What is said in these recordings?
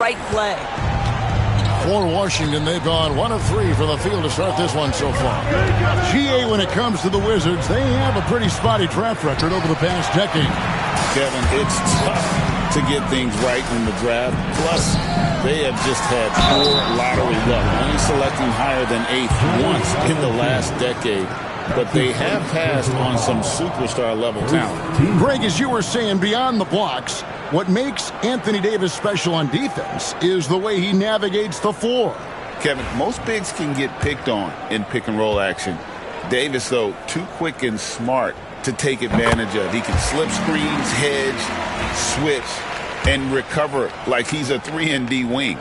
right play. For Washington, they've gone 1 of 3 from the field to start this one so far. GA, when it comes to the Wizards, they have a pretty spotty track record over the past decade. Kevin, it's tough to get things right in the draft. Plus, they have just had poor lottery luck, only selecting higher than 8th once in the last decade. But they have passed on some superstar-level talent. Greg, as you were saying, beyond the blocks, what makes Anthony Davis special on defense is the way he navigates the floor. Kevin, most bigs can get picked on in pick-and-roll action. Davis, though, too quick and smart to take advantage of. He can slip screens, hedge, switch, and recover like he's a 3-and-D wing.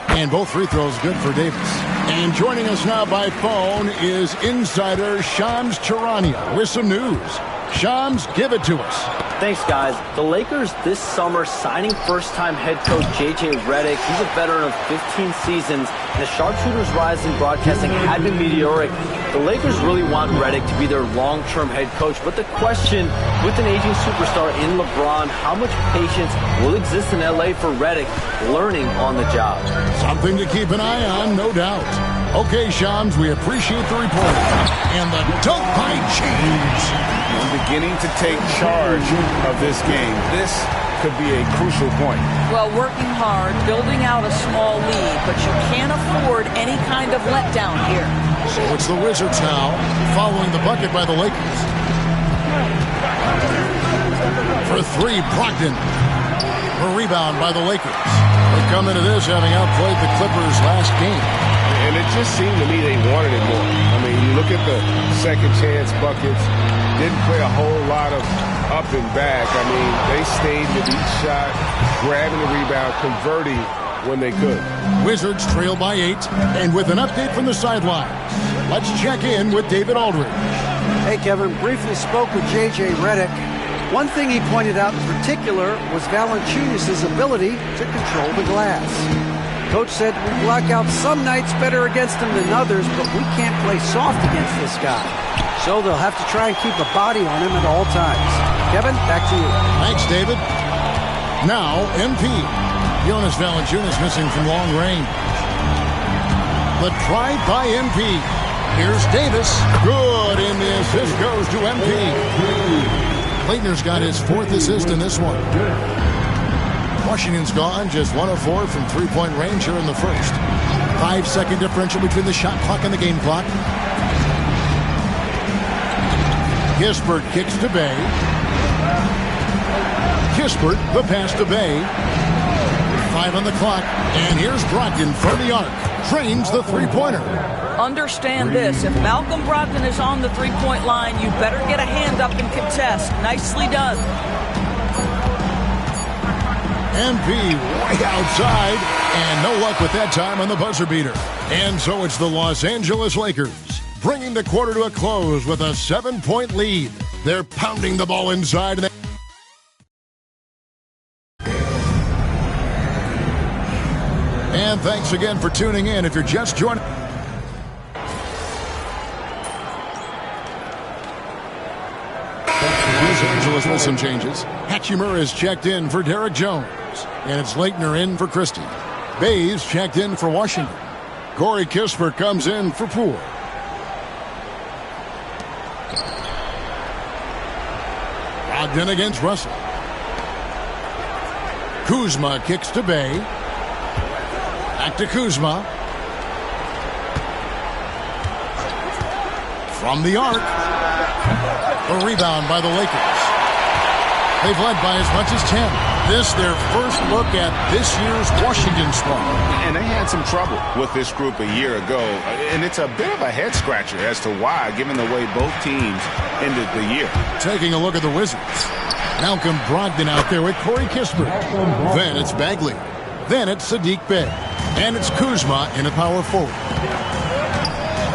And both free throws good for Davis. And joining us now by phone is insider Shams Charania with some news. Shams, give it to us. Thanks, guys. The Lakers this summer signing first-time head coach J.J. Redick. He's a veteran of 15 seasons, and the sharpshooter's rise in broadcasting had been meteoric. The Lakers really want Redick to be their long-term head coach, but the question, with an aging superstar in LeBron, how much patience will exist in L.A. for Redick learning on the job? Something to keep an eye on, no doubt. Okay, Shams, we appreciate the report. And the dunk by James. Beginning to take charge of this game. This could be a crucial point. Well, working hard, building out a small lead, but you can't afford any kind of letdown here. So it's the Wizards now, following the bucket by the Lakers. For 3, Brogdon. A rebound by the Lakers. They come into this having outplayed the Clippers last game. And it just seemed to me they wanted it more. I mean, you look at the second chance buckets, didn't play a whole lot of up and back. I mean, they stayed with each shot, grabbing the rebound, converting when they could. Wizards trail by 8, and with an update from the sidelines, let's check in with David Aldridge. Hey, Kevin, briefly spoke with J.J. Redick. One thing he pointed out in particular was Valanciunas' ability to control the glass. Coach said we block out some nights better against him than others, but we can't play soft against this guy. So they'll have to try and keep a body on him at all times. Kevin, back to you. Thanks, David. Now, MP. Jonas Valanciunas missing from long range. The try by MP. Here's Davis. Good, and the assist goes to MP. Leitner's got his 4th assist in this one. Washington's gone just 1 of 4 from three-point range here in the first. 5-second differential between the shot clock and the game clock. Kispert kicks to Bay. Kispert, the pass to Bay. 5 on the clock, and here's Brogdon from the arc. Trains the three-pointer. Understand this. If Malcolm Brogdon is on the three-point line, you better get a hand up and contest. Nicely done. MP way outside, and no luck with that time on the buzzer beater. And so it's the Los Angeles Lakers, bringing the quarter to a close with a 7-point lead. They're pounding the ball inside. And thanks again for tuning in. If you're just joining... Los Angeles with some changes. Hachimura is checked in for Derek Jones. And it's Leitner in for Christie. Bayes checked in for Washington. Corey Kispert comes in for Poole. Brogdon against Russell. Kuzma kicks to Bay. Back to Kuzma. From the arc. A rebound by the Lakers. They've led by as much as 10. This their first look at this year's Washington squad. And they had some trouble with this group a year ago. And it's a bit of a head-scratcher as to why, given the way both teams ended the year. Taking a look at the Wizards. Malcolm Brogdon out there with Corey Kispert. Then it's Bagley. Then it's Sadiq Bey. And it's Kuzma in a power forward.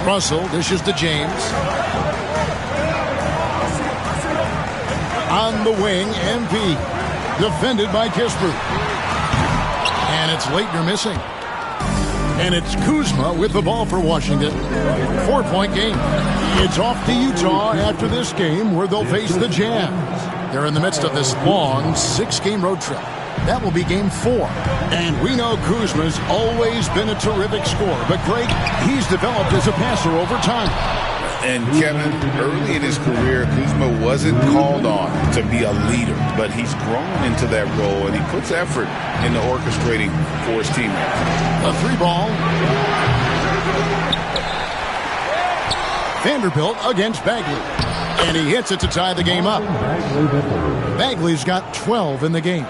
Russell dishes to James. On the wing, MP. Defended by Kispert. And it's Leitner missing. And it's Kuzma with the ball for Washington. 4-point game. It's off to Utah after this game where they'll face the Jazz. They're in the midst of this long 6-game road trip. That will be game 4. And we know Kuzma's always been a terrific scorer. But, Greg, he's developed as a passer over time. And, Kevin, early in his career, Kuzma wasn't called on to be a leader. But he's grown into that role, and he puts effort into orchestrating for his teammates. A 3-ball. Vanderbilt against Bagley. And he hits it to tie the game up. Bagley's got 12 in the game.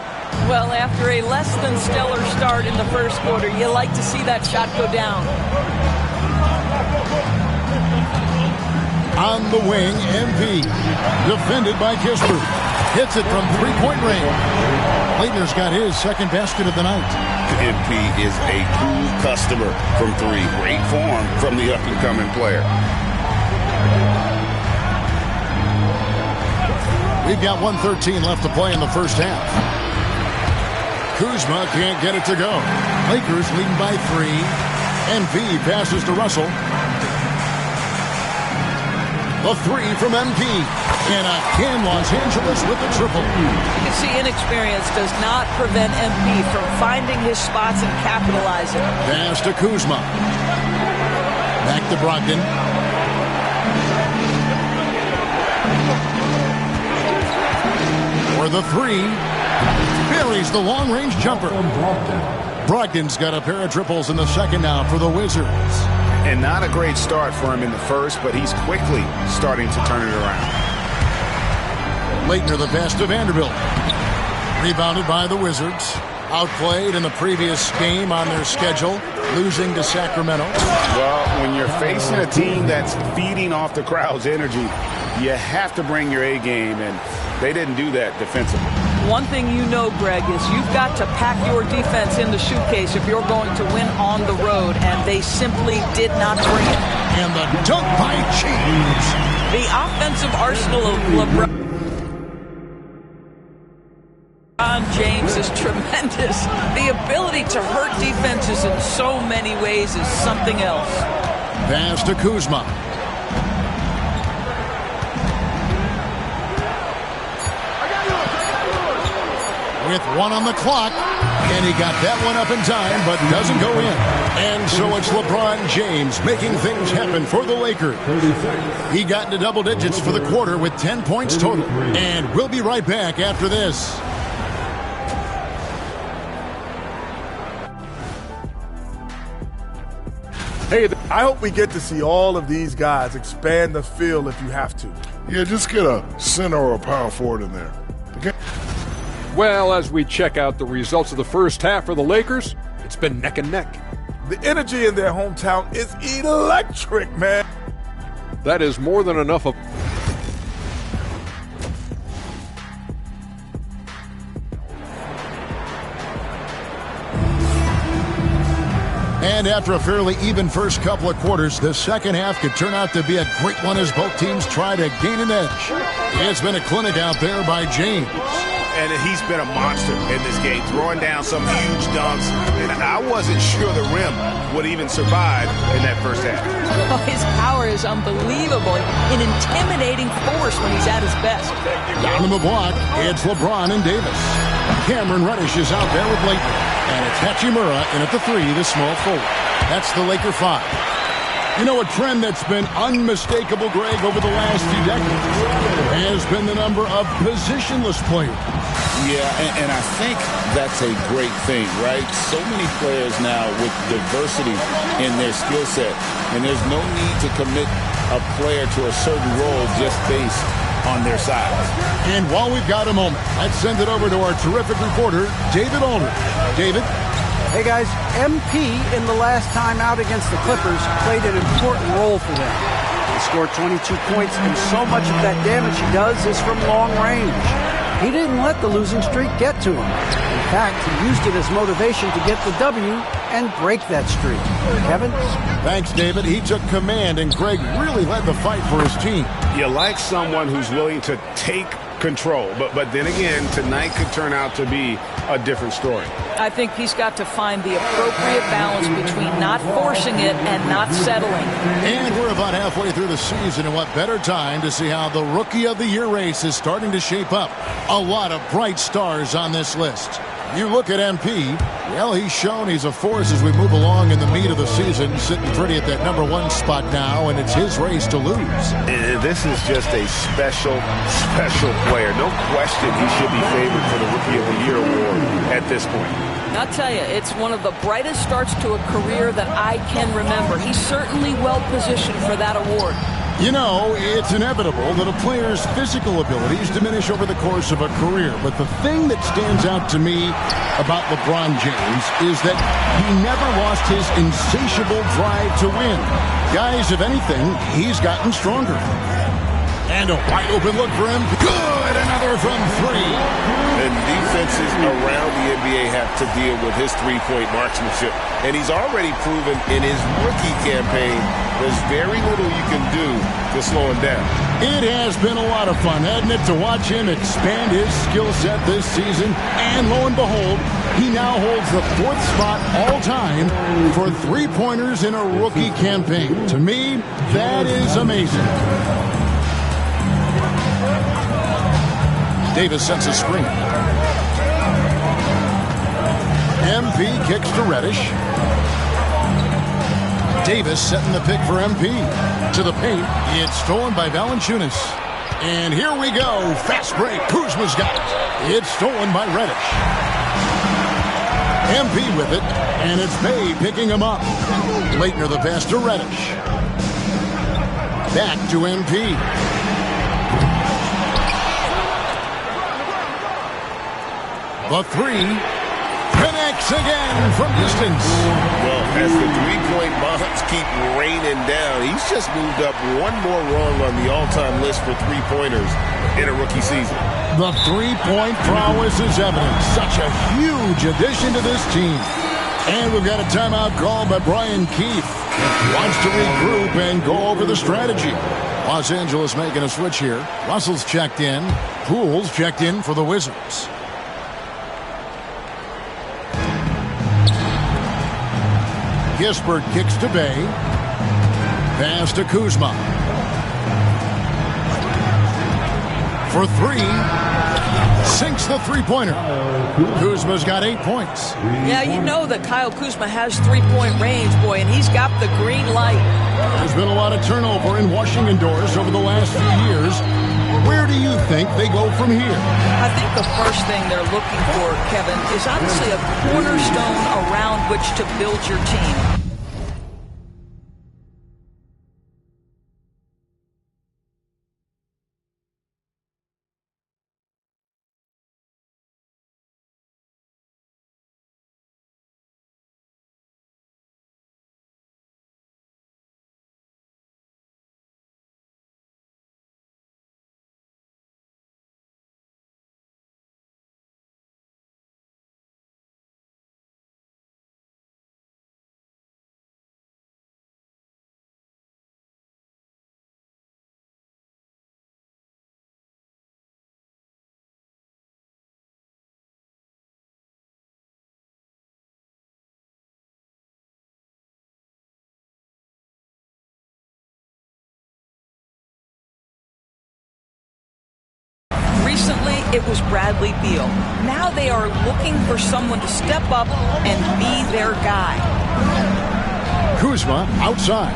Well, after a less than stellar start in the first quarter, you like to see that shot go down. On the wing, MP. Defended by Kisper. Hits it from three-point range. Leitner's got his second basket of the night. MP is a cool customer from 3. Great form from the up-and-coming player. We've got 1:13 left to play in the first half. Kuzma can't get it to go. Lakers leading by 3. MP passes to Russell. The 3 from MP. And again, Los Angeles with the triple. You can see inexperience does not prevent MP from finding his spots and capitalizing. Pass to Kuzma. Back to Brogdon. For the 3. Buries the long-range jumper. Brogdon's got a pair of triples in the second now for the Wizards. And not a great start for him in the first, but he's quickly starting to turn it around. Leitner the pass to Vanderbilt. Rebounded by the Wizards. Outplayed in the previous game on their schedule, losing to Sacramento. Well, when you're facing a team that's feeding off the crowd's energy, you have to bring your A game, and they didn't do that defensively. One thing you know, Greg, is you've got to pack your defense in the suitcase if you're going to win on the road, and they simply did not bring it. And the dunk by James. The offensive arsenal of LeBron James is tremendous. The ability to hurt defenses in so many ways is something else. Pass to Kuzma. With 1 on the clock, and he got that one up in time, but doesn't go in. And so it's LeBron James making things happen for the Lakers. He got into double digits for the quarter with 10 points total. And we'll be right back after this. Hey, I hope we get to see all of these guys expand the field if you have to. Yeah, just get a center or a power forward in there. Well, as we check out the results of the first half for the Lakers, it's been neck and neck. The energy in their hometown is electric, man. That is more than enough of... And after a fairly even first couple of quarters, the second half could turn out to be a great one as both teams try to gain an edge. It's been a clinic out there by James. And he's been a monster in this game, throwing down some huge dunks. And I wasn't sure the rim would even survive in that first half. Oh, his power is unbelievable. An intimidating force when he's at his best. Down the block, it's LeBron and Davis. Cameron Reddish is out there with Leitner. And it's Hachimura in at the 3, the small forward. That's the Laker 5. You know, a trend that's been unmistakable, Greg, over the last few decades has been the number of positionless players. Yeah, and I think that's a great thing, right? So many players now with diversity in their skill set, and there's no need to commit a player to a certain role just based on their size. And while we've got a moment, let's send it over to our terrific reporter, David Aldridge. David? Hey guys, MP in the last time out against the Clippers played an important role for them. He scored 22 points, and so much of that damage he does is from long range. He didn't let the losing streak get to him. In fact, he used it as motivation to get the W and break that streak. Kevin? Thanks, David. He took command, and Greg really led the fight for his team. You like someone who's willing to take control, but then again, tonight could turn out to be a different story. I think he's got to find the appropriate balance between not forcing it and not settling. And we're about halfway through the season, and what better time to see how the Rookie of the Year race is starting to shape up. A lot of bright stars on this list. You look at MP, well, he's shown he's a force as we move along in the meat of the season, sitting pretty at that #1 spot now, and it's his race to lose. This is just a special player. No question he should be favored for the Rookie of the Year award at this point. I'll tell you, it's one of the brightest starts to a career that I can remember. He's certainly well-positioned for that award. You know, it's inevitable that a player's physical abilities diminish over the course of a career. But the thing that stands out to me about LeBron James is that he never lost his insatiable drive to win. Guys, if anything, he's gotten stronger. And a wide open look for him. Good! Another from 3. And defenses around the NBA have to deal with his three-point marksmanship. And he's already proven in his rookie campaign there's very little you can do to slow him down. It has been a lot of fun, hasn't it, to watch him expand his skill set this season. And lo and behold, he now holds the 4th spot all time for three-pointers in a rookie campaign. To me, that is amazing. Davis sets a screen. MP kicks to Reddish. Davis setting the pick for MP. To the paint. It's stolen by Valanciunas. And here we go. Fast break. Kuzma's got it. It's stolen by Reddish. MP with it. And it's Bay picking him up. Leitner the pass to Reddish. Back to MP. The 3 connects again from distance. Well, as the three-point bombs keep raining down, he's just moved up one more rung on the all-time list for three-pointers in a rookie season. The three-point prowess is evident. Such a huge addition to this team. And we've got a timeout called by Brian Keefe. Wants to regroup and go over the strategy. Los Angeles making a switch here. Russell's checked in. Poole's checked in for the Wizards. Gisbert kicks to Bay. Pass to Kuzma. For 3. Sinks the three-pointer. Kuzma's got 8 points. Yeah, you know that Kyle Kuzma has three-point range, boy, and he's got the green light. There's been a lot of turnover in Washington doors over the last few years. Where do you think they go from here? I think the first thing they're looking for, Kevin, is obviously a cornerstone around which to build your team. Recently, it was Bradley Beal. Now they are looking for someone to step up and be their guy. Kuzma outside.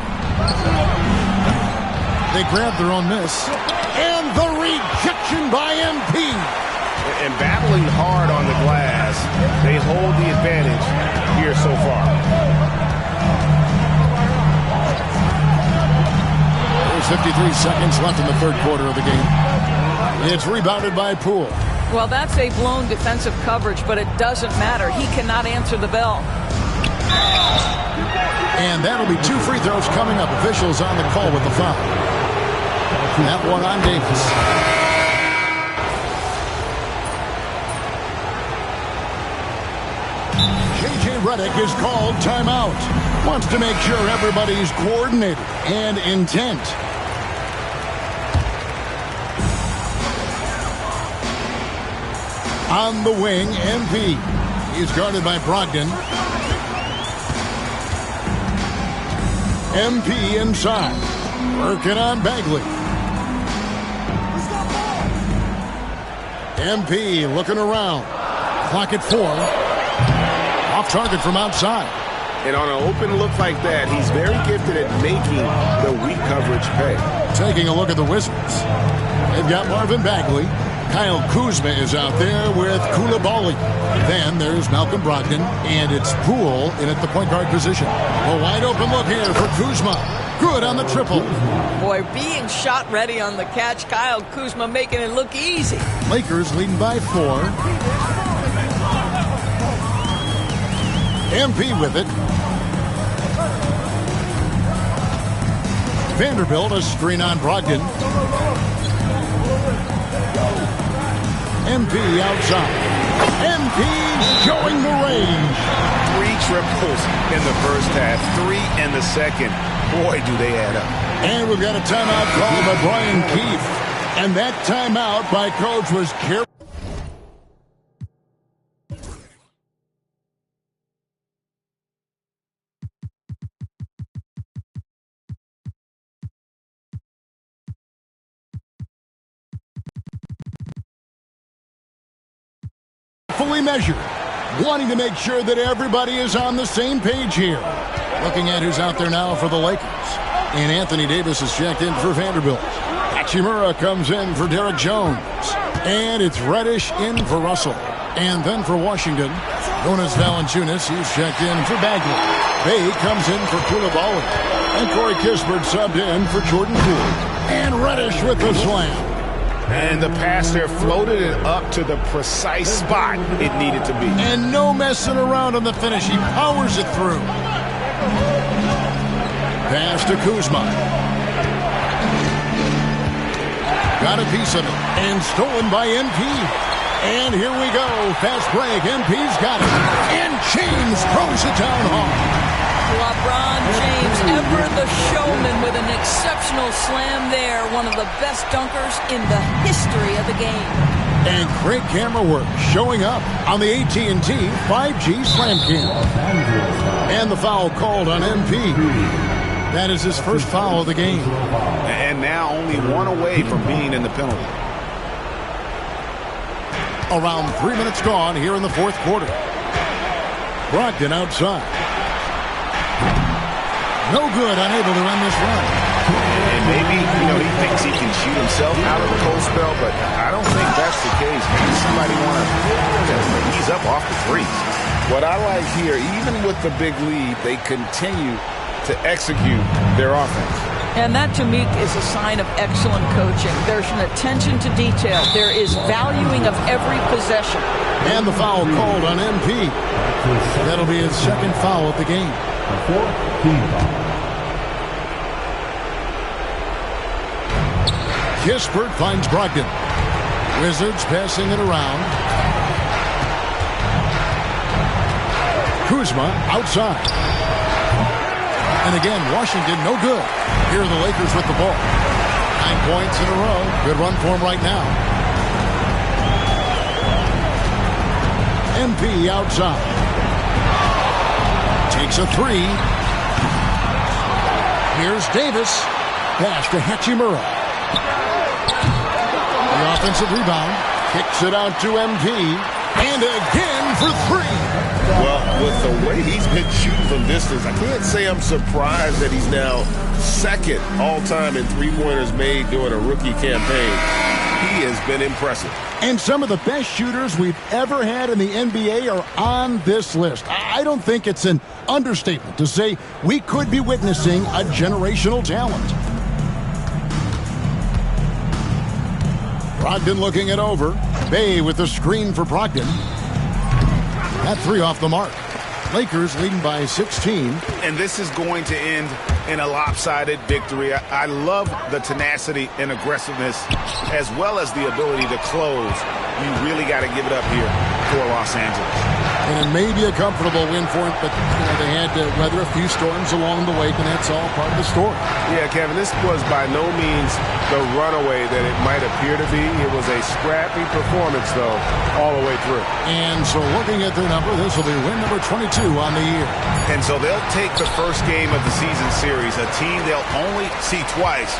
They grab their own miss. And the rejection by MP. And battling hard on the glass, they hold the advantage here so far. There's 53 seconds left in the third quarter of the game. It's rebounded by Poole. Well, that's a blown defensive coverage, but it doesn't matter. He cannot answer the bell. And that'll be 2 free throws coming up. Officials on the call with the foul. That one on Davis. J.J. Redick is called timeout. Wants to make sure everybody's coordinated and intent. On the wing, MP. He's guarded by Brogdon. MP inside. Working on Bagley. MP looking around. Clock at 4. Off target from outside. And on an open look like that, he's very gifted at making the weak coverage pay. Taking a look at the Wizards. They've got Marvin Bagley. Kyle Kuzma is out there with Koulibaly. Then there's Malcolm Brogdon, and it's Poole in at the point guard position. A wide open look here for Kuzma. Good on the triple. Boy, being shot ready on the catch, Kyle Kuzma making it look easy. Lakers leading by 4. MP with it. Vanderbilt a screen on Brogdon. MP outside. MP showing the range. 3 triples in the first half, 3 in the second. Boy, do they add up. And we've got a timeout called by Brian Keefe. And that timeout by coach was careful. Fully measured, wanting to make sure that everybody is on the same page here. Looking at who's out there now for the Lakers. And Anthony Davis is checked in for Vanderbilt. Hachimura comes in for Derek Jones. And it's Reddish in for Russell. And then for Washington, Jonas Valanciunas, he's checked in for Bagley. Bay comes in for Koulibaly. And Corey Kispert subbed in for Jordan Poole. And Reddish with the slam. And the pass there floated it up to the precise spot it needed to be. And no messing around on the finish. He powers it through. Pass to Kuzma. Got a piece of it. And stolen by MP. And here we go. Fast break. MP's got it. And James throws it down hard. LeBron James, ever the showman, with an exceptional slam there. One of the best dunkers in the history of the game. And great camera work showing up on the AT&T 5G Slam Cam. And the foul called on MP. That is his first foul of the game. And now only 1 away from being in the penalty. Around 3 minutes gone here in the fourth quarter. Brogdon outside. No good, unable to end this run. And maybe, he thinks he can shoot himself out of the cold spell, but I don't think that's the case. Maybe somebody want to ease up off the threes. What I like here, even with the big lead, they continue to execute their offense. And that, to me, is a sign of excellent coaching. There's an attention to detail. There is valuing of every possession. And the foul called on MP. That'll be his second foul of the game. Kispert finds Brogdon. Wizards passing it around. Kuzma outside. And again, Washington no good. Here are the Lakers with the ball. 9 points in a row. Good run for him right now. MP outside. Takes a 3. Here's Davis. Pass to Hachimura. The offensive rebound. Kicks it out to MP. And again for 3. Well, with the way he's been shooting from distance, I can't say I'm surprised that he's now second all-time in three-pointers made during a rookie campaign. He has been impressive. And some of the best shooters we've ever had in the NBA are on this list. I don't think it's an understatement to say we could be witnessing a generational talent. Brogdon looking it over. Bay with the screen for Brogdon. That 3 off the mark. Lakers leading by 16. And this is going to end in a lopsided victory. I love the tenacity and aggressiveness as well as the ability to close. You really got to give it up here for Los Angeles. And it may be a comfortable win for them, but they had to weather a few storms along the way, and that's all part of the story. Yeah, Kevin, this was by no means the runaway that it might appear to be. It was a scrappy performance, though, all the way through. And so looking at their number, this will be win number 22 on the year. And so they'll take the first game of the season series, a team they'll only see twice.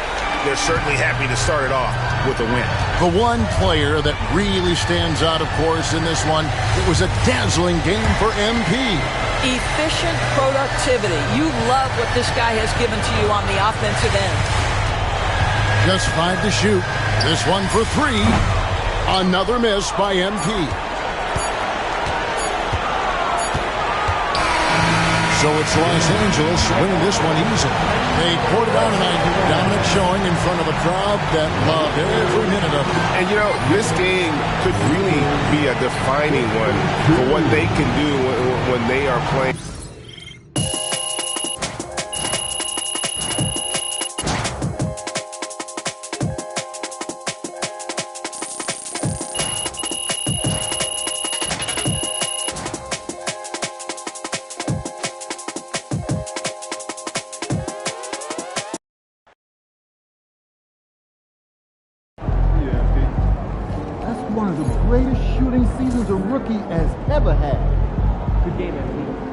They're certainly happy to start it off with a win. The one player that really stands out, of course, in this one, it was a dazzling game for MP. Efficient productivity. You love what this guy has given to you on the offensive end. Just 5 to shoot. This one for 3. Another miss by MP. So it's Los Angeles winning this one easily. They poured it out tonight. Dominant showing in front of a crowd that loved every minute of it. And, this game could really be a defining one for what they can do when they are playing. One of the greatest shooting seasons a rookie has ever had. Good game, MVP.